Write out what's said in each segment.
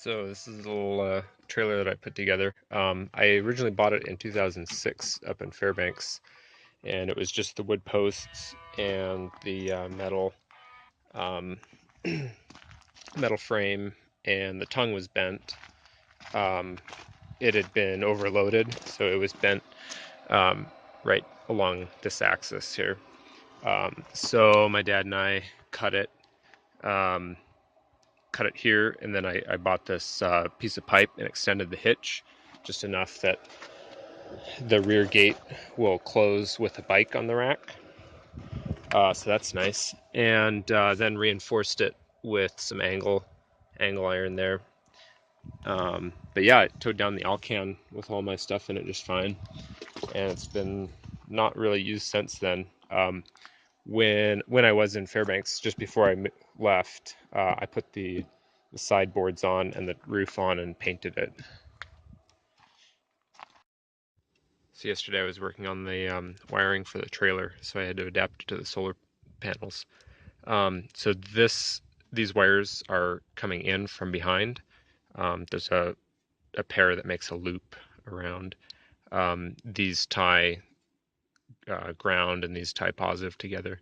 So this is a little trailer that I put together. I originally bought it in 2006 up in Fairbanks, and it was just the wood posts and the metal um, metal frame, and the tongue was bent. Um, it had been overloaded, so it was bent um, right along this axis here. So my dad and I cut it. Um, Cut it here, and then I bought this piece of pipe and extended the hitch just enough that the rear gate will close with a bike on the rack. So that's nice. And then reinforced it with some angle iron there. But yeah, I towed down the Alcan with all my stuff in it just fine, and it's been not really used since then. When I was in Fairbanks, just before I left, I put the sideboards on and the roof on and painted it. So yesterday I was working on the wiring for the trailer, so I had to adapt to the solar panels. So these wires are coming in from behind. There's a pair that makes a loop around. These tie ground and these tie positive together.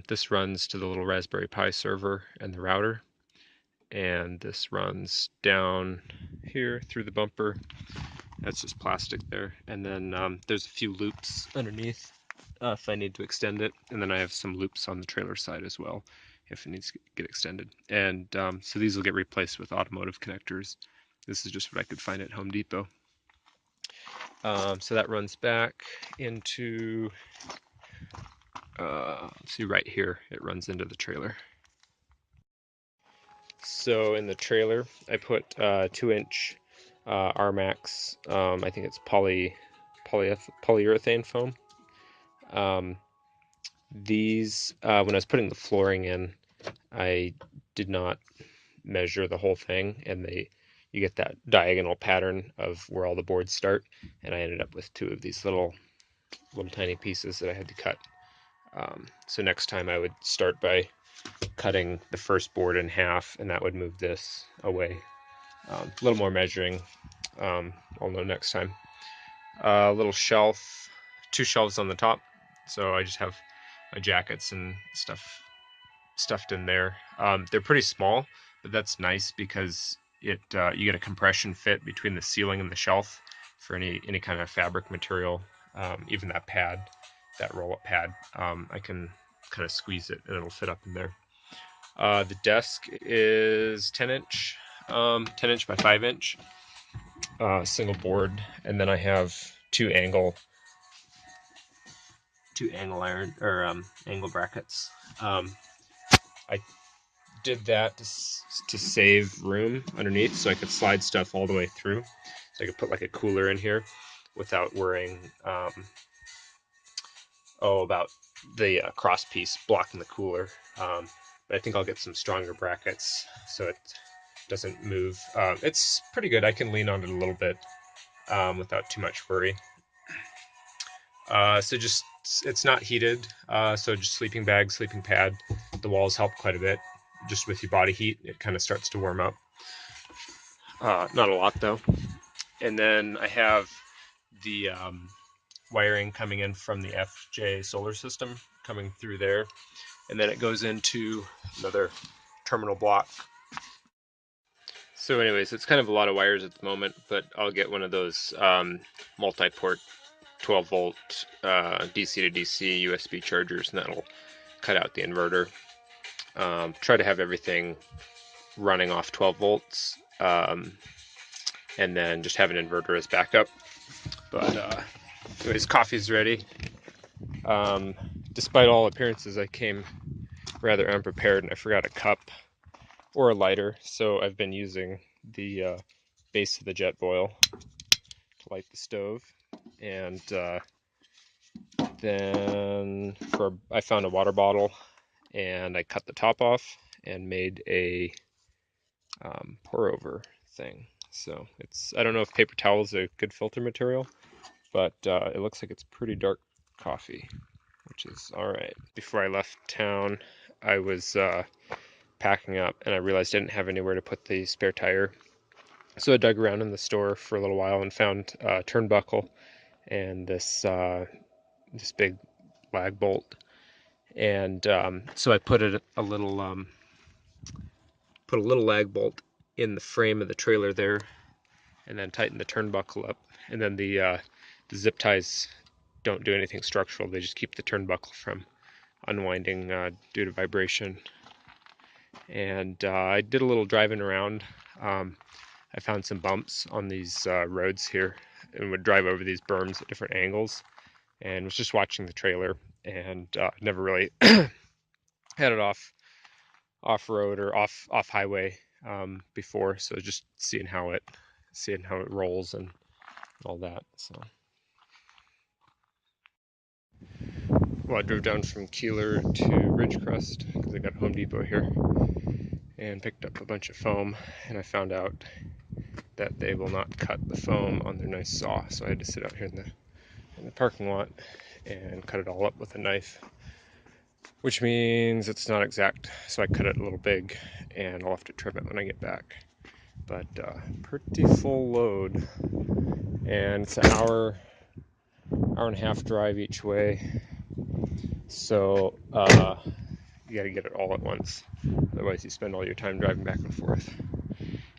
This runs to the little Raspberry Pi server and the router, and this runs down here through the bumper. That's just plastic there, and then there's a few loops underneath if I need to extend it, and then I have some loops on the trailer side as well if it needs to get extended. And so these will get replaced with automotive connectors. This is just what I could find at Home Depot. So that runs back into, let's see, right here, it runs into the trailer. So in the trailer, I put 2-inch Armax, I think it's polyurethane foam. When I was putting the flooring in, I did not measure the whole thing, and you get that diagonal pattern of where all the boards start, and I ended up with two of these little tiny pieces that I had to cut. So next time I would start by cutting the first board in half, and that would move this away. A little more measuring. I'll know next time. A little shelf, 2 shelves on the top, so I just have my jackets and stuff stuffed in there. They're pretty small, but that's nice because you get a compression fit between the ceiling and the shelf for any kind of fabric material. Even that pad, that roll-up pad, I can kind of squeeze it and it'll fit up in there. The desk is 10-inch, 10-inch by 5-inch, single board, and then I have two angle iron or angle brackets. I did that to save room underneath, so I could slide stuff all the way through. So I could put like a cooler in here without worrying about the cross piece blocking the cooler. But I think I'll get some stronger brackets so it doesn't move. It's pretty good. I can lean on it a little bit without too much worry. So just it's not heated, so just sleeping bag, sleeping pad. The walls help quite a bit. Just with your body heat, it kind of starts to warm up. Not a lot though. And then I have the wiring coming in from the FJ solar system coming through there, and then it goes into another terminal block. So anyways, it's kind of a lot of wires at the moment, but I'll get one of those multi-port 12 volt DC to DC USB chargers, and that'll cut out the inverter. Try to have everything running off 12 volts, and then just have an inverter as backup. But anyways, coffee's ready. Despite all appearances, I came rather unprepared and I forgot a cup or a lighter, so I've been using the base of the jet boil to light the stove. And then I found a water bottle and I cut the top off and made a pour over thing. So I don't know if paper towel is a good filter material, but it looks like it's pretty dark coffee, which is all right. Before I left town, I was packing up and I realized I didn't have anywhere to put the spare tire. So I dug around in the store for a little while and found a turnbuckle and this big lag bolt, and so I put a little lag bolt in the frame of the trailer there, and then tightened the turnbuckle up, and then the zip ties don't do anything structural; they just keep the turnbuckle from unwinding due to vibration. And I did a little driving around. I found some bumps on these roads here, and would drive over these berms at different angles, and was just watching the trailer, and never really had it off road or off highway before, so just seeing how it rolls and all that. So, well, I drove down from Keeler to Ridgecrest because I got Home Depot here, and picked up a bunch of foam, and I found out that they will not cut the foam on their nice saw, so I had to sit out here in the parking lot and cut it all up with a knife, which means it's not exact, so I cut it a little big, and I'll have to trim it when I get back. But pretty full load, and it's an hour and a half drive each way, so you got to get it all at once, otherwise you spend all your time driving back and forth.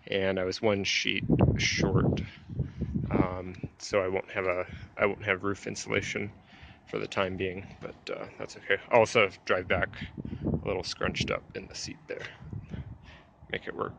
And I was one sheet short, so I won't have roof insulation for the time being, but that's okay. I'll also drive back a little scrunched up in the seat there, make it work.